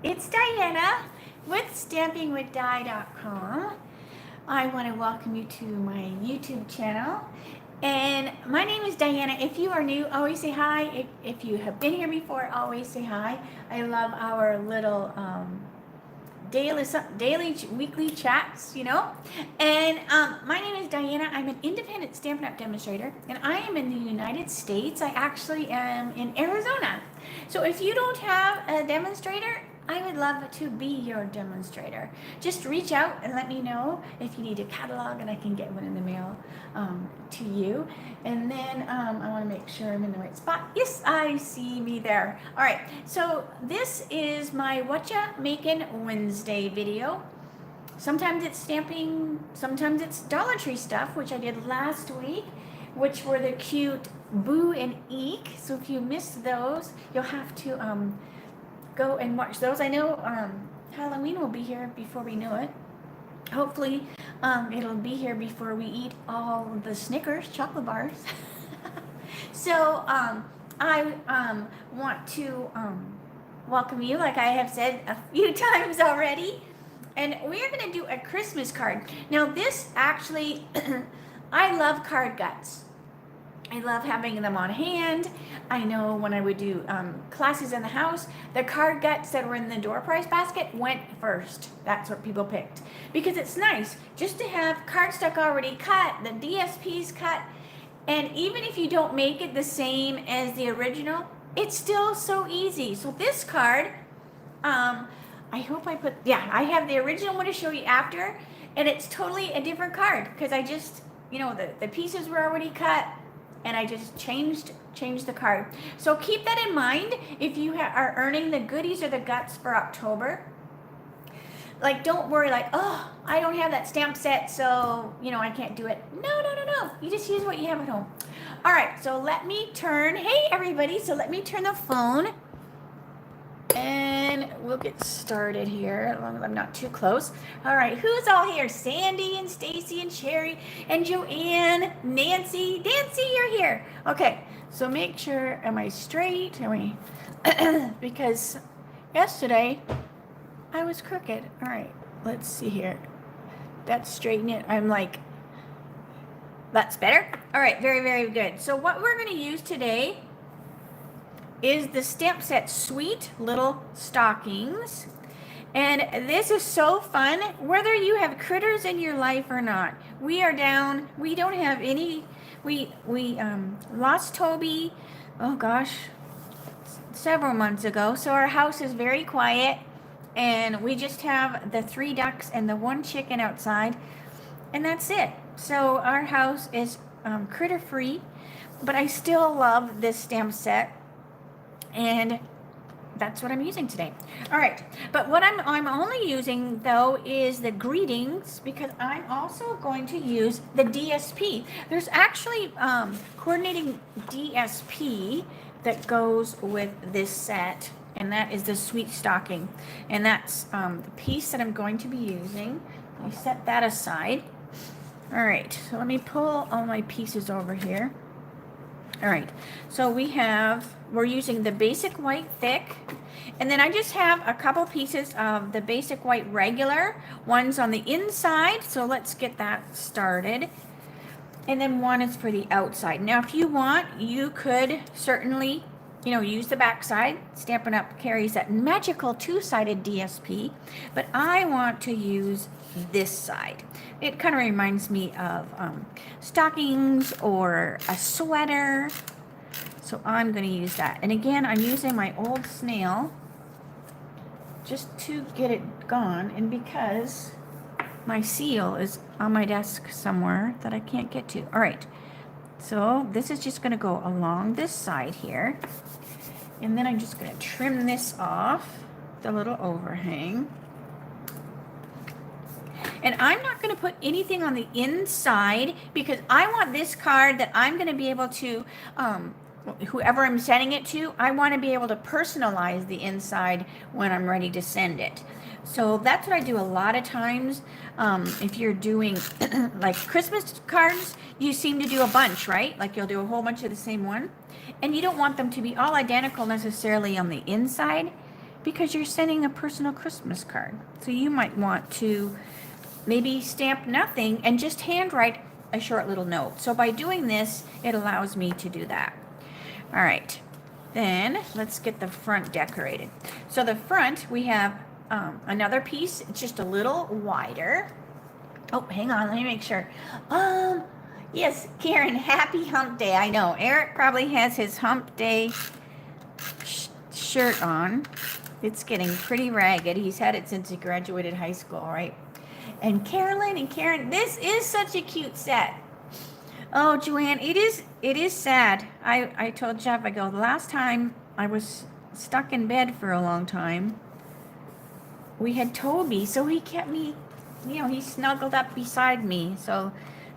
It's Diana with stampingwithdi.com. I want to welcome you to my YouTube channel. And my name is Diana. If you are new, always say hi. If you have been here before, always say hi. I love our little daily, weekly chats, And my name is Diana. I'm an independent Stampin' Up! Demonstrator, and I am in the United States. I actually am in Arizona. So if you don't have a demonstrator, I would love to be your demonstrator. Just reach out and let me know if you need a catalog, and I can get one in the mail to you. And then I want to make sure I'm in the right spot. Yes, I see me there. All right, so this is my Whatcha Makin Wednesday video. Sometimes it's stamping, sometimes it's Dollar Tree stuff, which I did last week, which were the cute Boo and Eek. So if you missed those, you'll have to go and watch those. I know Halloween will be here before we know it. Hopefully it'll be here before we eat all the Snickers chocolate bars. So I want to welcome you, like I have said a few times already. And we're going to do a Christmas card. Now this actually, I love card guts. I love having them on hand. I know when I would do classes in the house, the card guts that were in the door prize basket went first. That's what people picked. Because it's nice just to have cardstock already cut, the DSPs cut, and even if you don't make it the same as the original, it's still so easy. So this card, I hope I put, yeah, I have the original one to show you after, and it's totally a different card because I just, the pieces were already cut, and I just changed the card. So keep that in mind if you are earning the goodies or the guts for October. Like, don't worry, like, oh, I don't have that stamp set, so, I can't do it. No. You just use what you have at home. All right, so let me turn, hey, everybody, so let me turn the phone, and we'll get started here, as long as I'm not too close. All right, who's all here? Sandy and Stacy and Sherry and Joanne, Nancy. Nancy, you're here. Okay, so make sure, am I straight? Because yesterday I was crooked. All right, let's see here. That's straighten it. I'm like, that's better. All right, very, very good. So what we're going to use today is the stamp set Sweet Little Stockings. And this is so fun, whether you have critters in your life or not. We are down, we don't have any, we lost Toby, oh gosh, several months ago. So our house is very quiet, and we just have the 3 ducks and the 1 chicken outside, and that's it. So our house is critter free, but I still love this stamp set. And that's what I'm using today. All right, but what I'm only using though is the greetings, because I'm also going to use the DSP. There's actually coordinating DSP that goes with this set, and that is the Sweet Stocking, and that's the piece that I'm going to be using. I set that aside. All right, so let me pull all my pieces over here. All right, so we're using the basic white thick, and then I just have a couple pieces of the basic white regular. One's on the inside, so let's get that started. And then one is for the outside. Now, if you want, you could certainly, use the back side. Stampin' Up! Carries that magical 2-sided DSP, but I want to use this side. It kind of reminds me of stockings or a sweater. So I'm going to use that. And again, I'm using my old snail just to get it gone, and because my seal is on my desk somewhere that I can't get to. All right, so this is just going to go along this side here, and then I'm just going to trim this off, the little overhang. And I'm not going to put anything on the inside because I want this card that I'm going to be able to, whoever I'm sending it to, I want to be able to personalize the inside when I'm ready to send it. So that's what I do a lot of times. If you're doing like Christmas cards, you seem to do a bunch, right? Like you'll do a whole bunch of the same one. And you don't want them to be all identical necessarily on the inside. because you're sending a personal Christmas card. So you might want to maybe stamp nothing and just handwrite a short little note. So by doing this, it allows me to do that. All right, then let's get the front decorated. So the front, we have another piece. It's just a little wider. Oh, hang on, let me make sure. Yes, Karen, happy hump day. I know, Eric probably has his hump day shirt on. It's getting pretty ragged. He's had it since he graduated high school, right? And Carolyn and Karen, this is such a cute set. Oh, Joanne, it is sad. I told Jeff, I go, the last time I was stuck in bed for a long time, we had Toby, so he kept me, he snuggled up beside me. So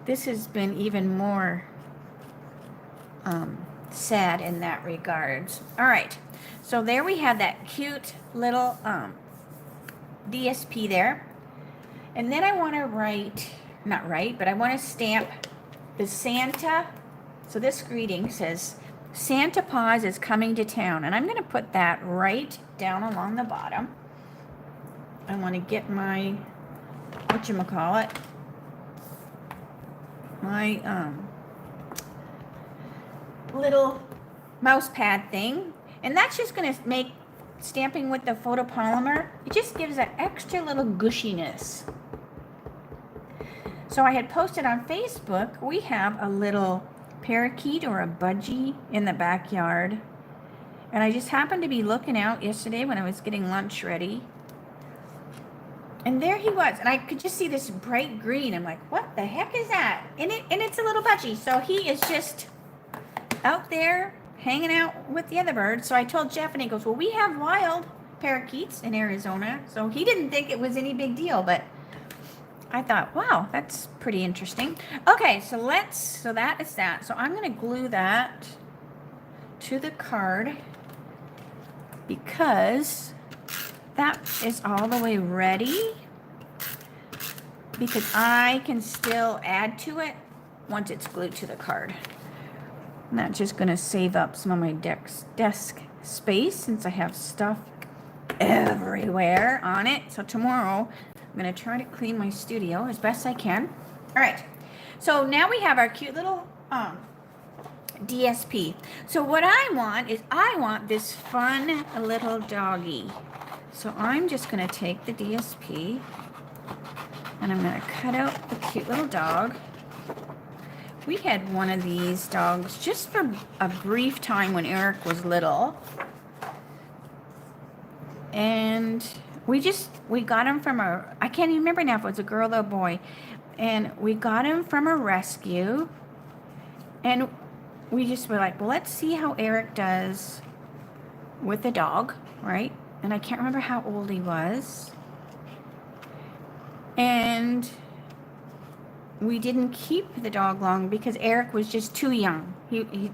this has been even more sad in that regards. All right, so there we have that cute little DSP there. And then I want to I want to stamp the Santa. So this greeting says, Santa Paws is coming to town. And I'm going to put that right down along the bottom. I want to get my, whatchamacallit, my little mouse pad thing. And that's just going to make stamping with the photopolymer, it just gives that extra little gushiness. So I had posted on Facebook, we have a little parakeet or a budgie in the backyard. And I just happened to be looking out yesterday when I was getting lunch ready. And there he was. And I could just see this bright green. I'm like, what the heck is that? And it's a little budgie. So he is just out there hanging out with the other birds. So I told Jeff, and he goes, well, we have wild parakeets in Arizona. So he didn't think it was any big deal, but I thought, wow, that's pretty interesting. Okay, so that is that. So I'm going to glue that to the card because that is all the way ready, because I can still add to it once it's glued to the card. I'm not just going to save up some of my desk space since I have stuff everywhere on it. So tomorrow I'm going to try to clean my studio as best I can. All right. So now we have our cute little DSP. So what I want is I want this fun little doggy. So I'm just going to take the DSP and I'm going to cut out the cute little dog. We had one of these dogs just for a brief time when Eric was little. And we got him from I can't even remember now if it was a girl or a boy. And we got him from a rescue. And we just were like, well, let's see how Eric does with the dog, right? And I can't remember how old he was. And we didn't keep the dog long because Eric was just too young. He's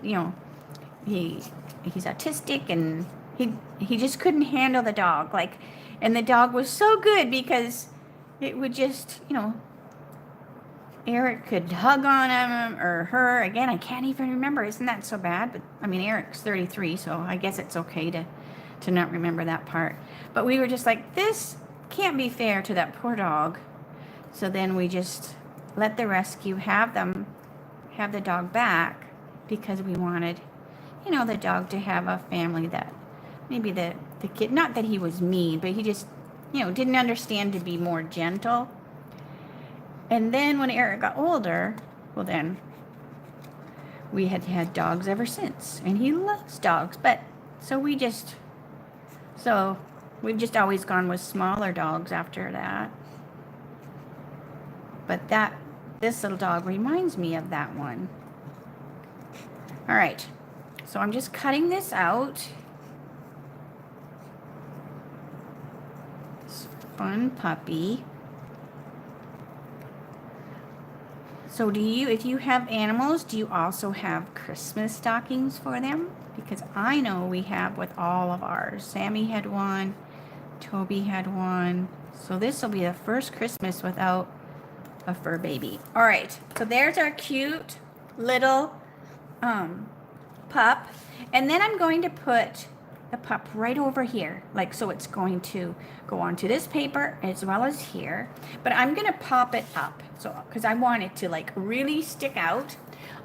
autistic and he just couldn't handle the dog. And the dog was so good because it would just, Eric could hug on him or her. Again, I can't even remember. Isn't that so bad? But I mean, Eric's 33, so I guess it's okay to not remember that part. But we were just like, this can't be fair to that poor dog. So then we just let the rescue have the dog back because we wanted, the dog to have a family that maybe the kid, not that he was mean, but he just, didn't understand to be more gentle. And then when Eric got older, well then, we had had dogs ever since. And he loves dogs, but we've just always gone with smaller dogs after that. But this little dog reminds me of that one. All right, so I'm just cutting this out. This fun puppy. So if you have animals, do you also have Christmas stockings for them? Because I know we have with all of ours. Sammy had one, Toby had one. So this will be the first Christmas without a fur baby. All right, so there's our cute little pup. And then I'm going to put the pup right over here, like so it's going to go onto this paper as well as here. But I'm gonna pop it up, so because I want it to like really stick out.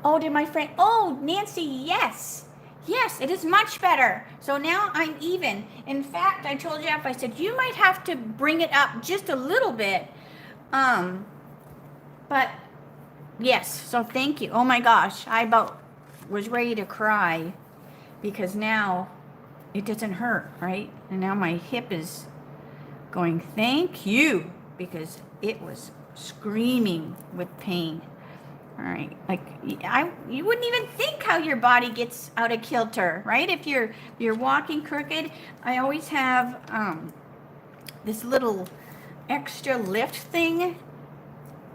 Oh, did my friend, oh, Nancy, yes. Yes, it is much better. So now I'm even. In fact, I told Jeff, I said, you might have to bring it up just a little bit. But yes, so thank you. Oh my gosh, I about was ready to cry because now it doesn't hurt, right? And now my hip is going, thank you, because it was screaming with pain. All right, like you wouldn't even think how your body gets out of kilter, right? If you're walking crooked. I always have this little extra lift thing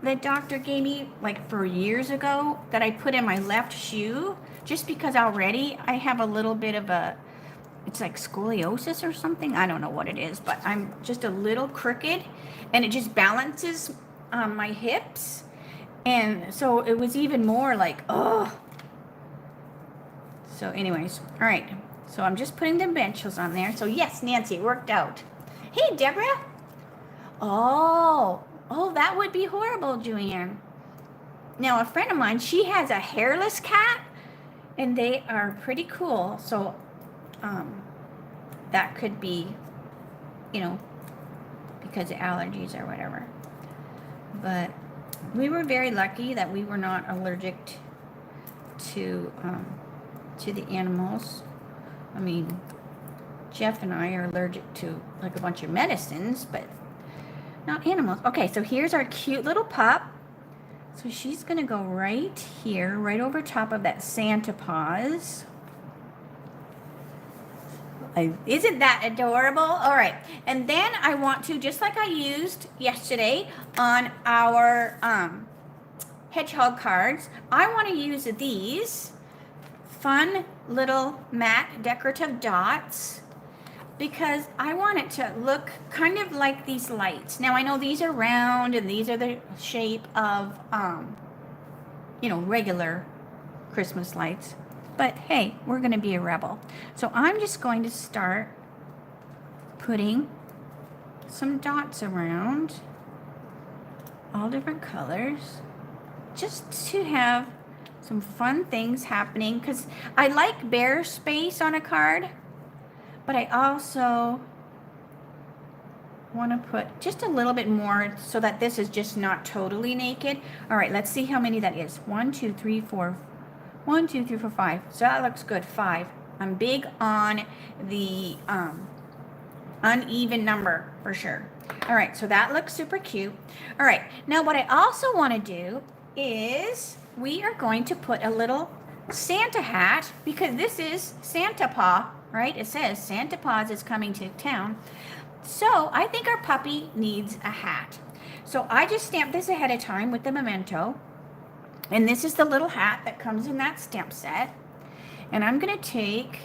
that doctor gave me like for years ago that I put in my left shoe, just because already I have a little bit of a, it's like scoliosis or something. I don't know what it is, but I'm just a little crooked, and it just balances my hips. And so it was even more like, oh. So anyways, all right. So I'm just putting the benches on there. So yes, Nancy, it worked out. Hey, Deborah. Oh, that would be horrible, Julianne. Now, a friend of mine, she has a hairless cat, and they are pretty cool. So that could be, because of allergies or whatever. But we were very lucky that we were not allergic to the animals. I mean, Jeff and I are allergic to like a bunch of medicines, but not animals. Okay, so here's our cute little pup. So she's gonna go right here, right over top of that Santa paws. Isn't that adorable? All right, and then I want to, just like I used yesterday on our hedgehog cards, I want to use these fun little matte decorative dots because I want it to look kind of like these lights. Now I know these are round and these are the shape of regular Christmas lights. But hey, we're going to be a rebel. So I'm just going to start putting some dots around, all different colors, just to have some fun things happening. Because I like bare space on a card, but I also want to put just a little bit more so that this is just not totally naked. All right, let's see how many that is. 1, 2, 3, 4. 1, 2, 3, 4, 5. So that looks good. 5. I'm big on the uneven number for sure. All right, so that looks super cute. All right, now what I also want to do is we are going to put a little Santa hat, because this is Santa Paw, right? It says Santa Paws is coming to town. So I think our puppy needs a hat. So I just stamped this ahead of time with the memento. And this is the little hat that comes in that stamp set. And I'm going to take,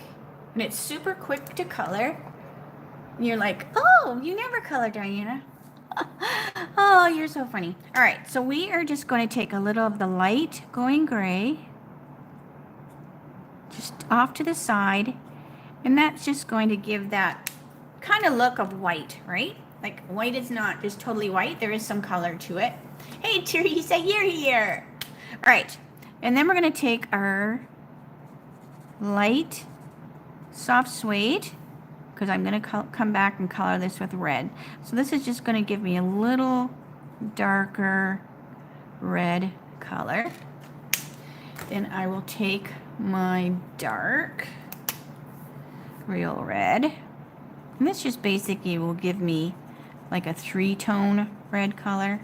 and it's super quick to color. And you're like, oh, you never color, Diana. Oh, you're so funny. All right, so we are just going to take a little of the light going gray, just off to the side. And that's just going to give that kind of look of white, right? Like white is not just totally white. There is some color to it. Hey, Teresa, you're here. All right, and then we're going to take our light soft suede, because I'm going to come back and color this with red. So this is just going to give me a little darker red color. Then I will take my dark real red, and this just basically will give me like a 3-tone red color.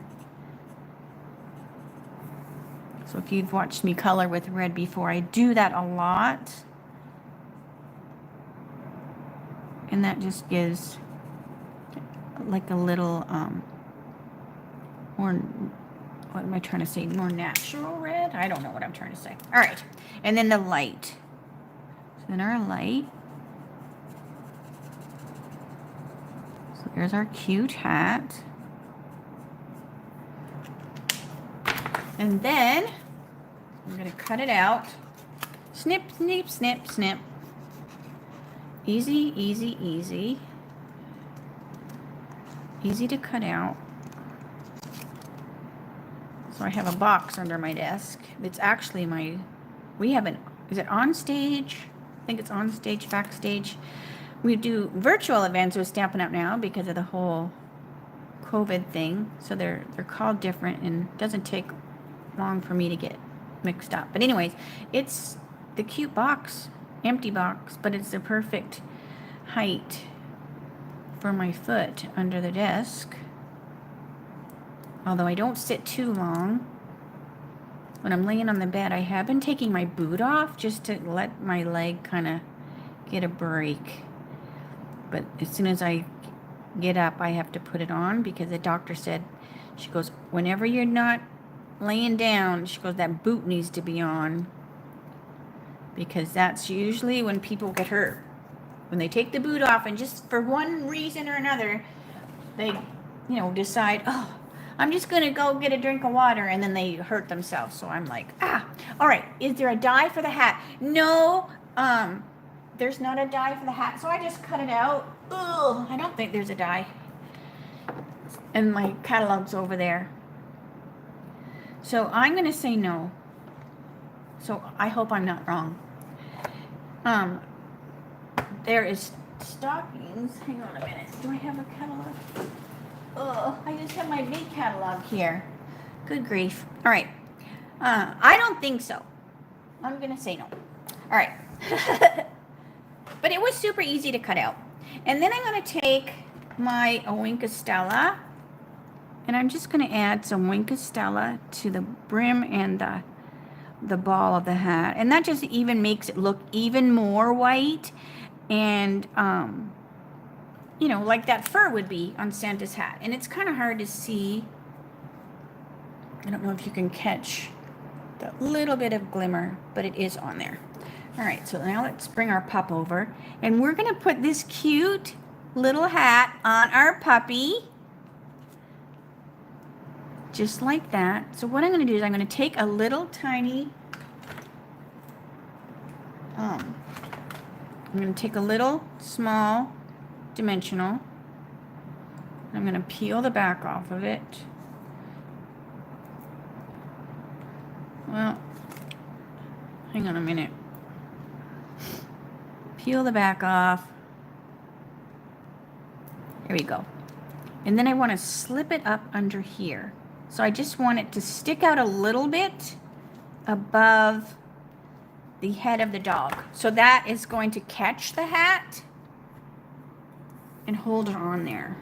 So if you've watched me color with red before, I do that a lot. And that just gives like a little, more, what am I trying to say? More natural red? I don't know what I'm trying to say. All right. And then the light. So then our light. So there's our cute hat. And then I'm going to cut it out. Snip, snip, snip, snip. Easy, easy, easy. Easy to cut out. So I have a box under my desk. It's actually is it on stage? I think it's on stage, backstage. We do virtual events with Stampin' Up! Now because of the whole COVID thing. So they're called different, and it doesn't take long for me to get mixed up. But anyways, it's the cute box, empty box, but it's the perfect height for my foot under the desk. Although I don't sit too long. When I'm laying on the bed, I have been taking my boot off just to let my leg kind of get a break. But as soon as I get up, I have to put it on because the doctor said, she goes, whenever you're not laying down, she goes, that boot needs to be on. Because that's usually when people get hurt. When they take the boot off and just for one reason or another, they, decide, oh, I'm just going to go get a drink of water, and then they hurt themselves. So I'm like, all right, is there a die for the hat? No, there's not a die for the hat. So I just cut it out. Ugh, I don't think there's a die. And my catalog's over there. So I'm going to say no. So I hope I'm not wrong. There is Stockings. Hang on a minute. Do I have a catalog? Oh, I just have my big catalog here. Good grief. All right. I don't think so. I'm going to say no. All right. But it was super easy to cut out. And then I'm going to take my Wink of Stella, and I'm just going to add some Wink of Stella to the brim and the ball of the hat. And that just even makes it look even more white. And, like that fur would be on Santa's hat. And it's kind of hard to see. I don't know if you can catch the little bit of glimmer, but it is on there. All right, so now let's bring our pup over. And we're going to put this cute little hat on our puppy. Just like that. So what I'm going to do is I'm going to take a little tiny, I'm going to take a little small dimensional. I'm going to peel the back off of it. Well, hang on a minute. Peel the back off. There we go. And then I want to slip it up under here. So I just want it to stick out a little bit above the head of the dog. So that is going to catch the hat and hold it on there.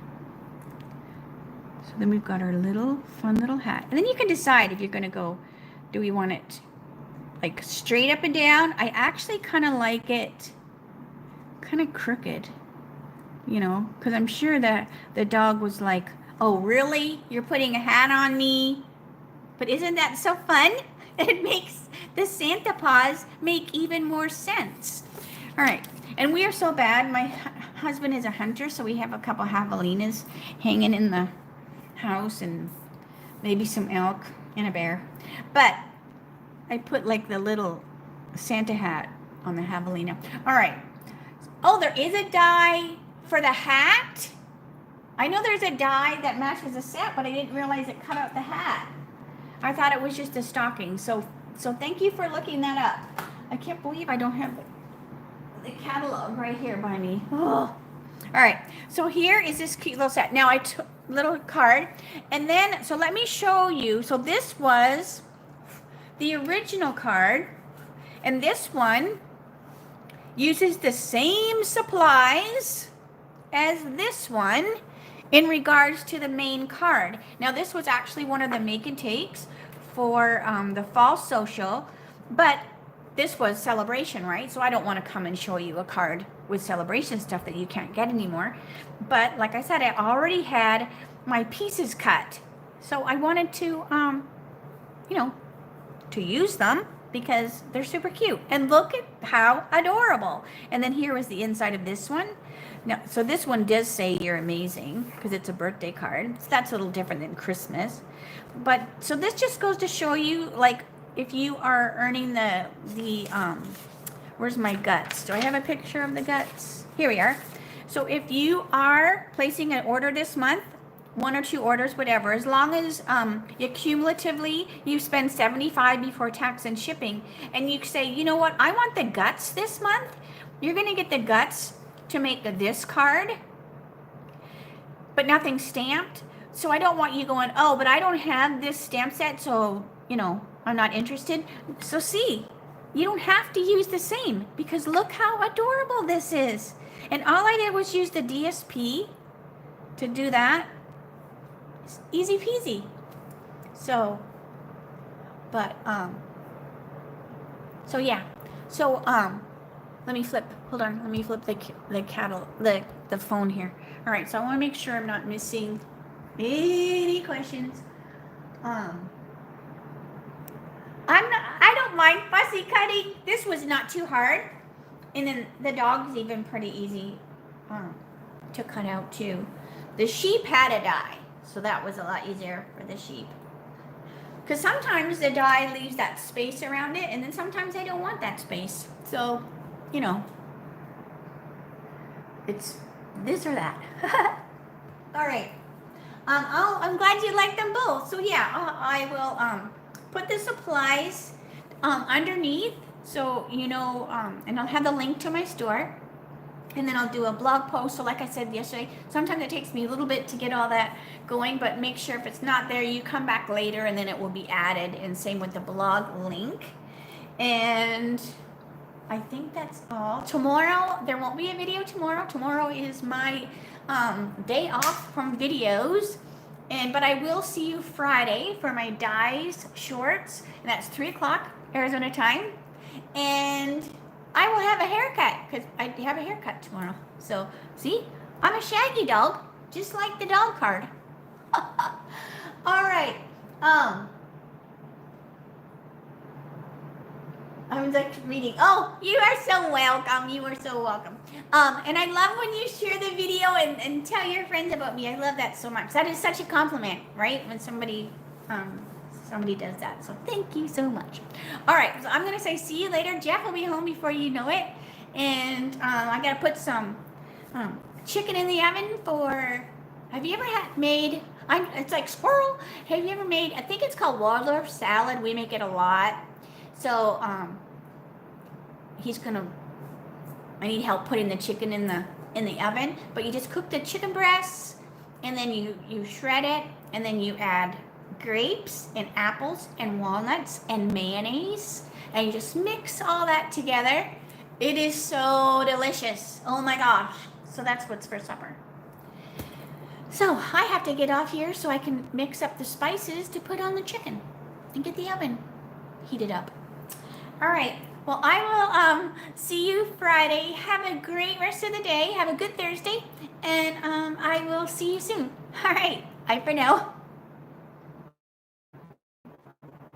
So then we've got our little fun little hat. And then you can decide if you're going to go, do we want it like straight up and down? I actually kind of like it kind of crooked, because I'm sure that the dog was like, oh, really? You're putting a hat on me? But isn't that so fun? It makes the Santa paws make even more sense. All right. And we are so bad. My husband is a hunter, so we have a couple javelinas hanging in the house and maybe some elk and a bear. But I put like the little Santa hat on the javelina. All right. Oh, there is a die for the hat? I know there's a die that matches the set, but I didn't realize it cut out the hat. I thought it was just a stocking. So thank you for looking that up. I can't believe I don't have the catalog right here by me. Oh. All right. So here is this cute little set. Now I took little card, and then so let me show you. So this was the original card, and this one uses the same supplies as this one in regards to the main card. Now this was actually one of the make and takes for the fall social, but this was celebration, right? So I don't want to come and show you a card with celebration stuff that you can't get anymore. But like I said, I already had my pieces cut. So I wanted to, to use them because they're super cute. And look at how adorable. And then here was the inside of this one. Now, so this one does say you're amazing because it's a birthday card. So that's a little different than Christmas. But so this just goes to show you, like, if you are earning the Where's my guts? Do I have a picture of the guts? Here we are. So if you are placing an order this month, 1 or 2 orders, whatever, as long as you cumulatively you spend $75 before tax and shipping, and you say, you know what, I want the guts this month, you're going to get the guts to make this card, but nothing stamped. So I don't want you going, oh, but I don't have this stamp set, so, you know, I'm not interested. So see, you don't have to use the same, because look how adorable this is. And all I did was use the DSP to do that. It's easy peasy. So, but, so yeah. So, let me flip, hold on, let me flip the phone here. All right, so I want to make sure I'm not missing any questions. I don't mind fussy cutting. This was not too hard. And then the dog's even pretty easy to cut out too. The sheep had a die, so that was a lot easier for the sheep. Because sometimes the die leaves that space around it, and then sometimes I don't want that space. So, you know, it's this or that. All right. I'm glad you like them both. So yeah, I will put the supplies underneath, so you know, and I'll have the link to my store, and then I'll do a blog post. So like I said yesterday, sometimes it takes me a little bit to get all that going, but make sure if it's not there, you come back later and then it will be added, and same with the blog link. And I think that's all. Tomorrow, there won't be a video tomorrow. Tomorrow is my day off from videos. But I will see you Friday for my Dies shorts, and that's 3 o'clock Arizona time. And I will have a haircut, because I have a haircut tomorrow. So, see, I'm a shaggy dog, just like the dog card. All right. I'm just reading. Oh, you are so welcome. You are so welcome. And I love when you share the video and tell your friends about me. I love that so much. That is such a compliment, right? When somebody does that. So thank you so much. All right. So I'm going to say see you later. Jeff will be home before you know it. And I got to put some chicken in the oven for, have you ever made, it's like squirrel. Have you ever made, I think it's called Waldorf salad. We make it a lot. So, I need help putting the chicken in the oven, but you just cook the chicken breasts, and then you shred it, and then you add grapes and apples and walnuts and mayonnaise, and you just mix all that together. It is so delicious. Oh my gosh. So that's what's for supper. So I have to get off here so I can mix up the spices to put on the chicken and get the oven heated up. All right. Well, I will see you Friday. Have a great rest of the day. Have a good Thursday. And I will see you soon. All right. Bye for now.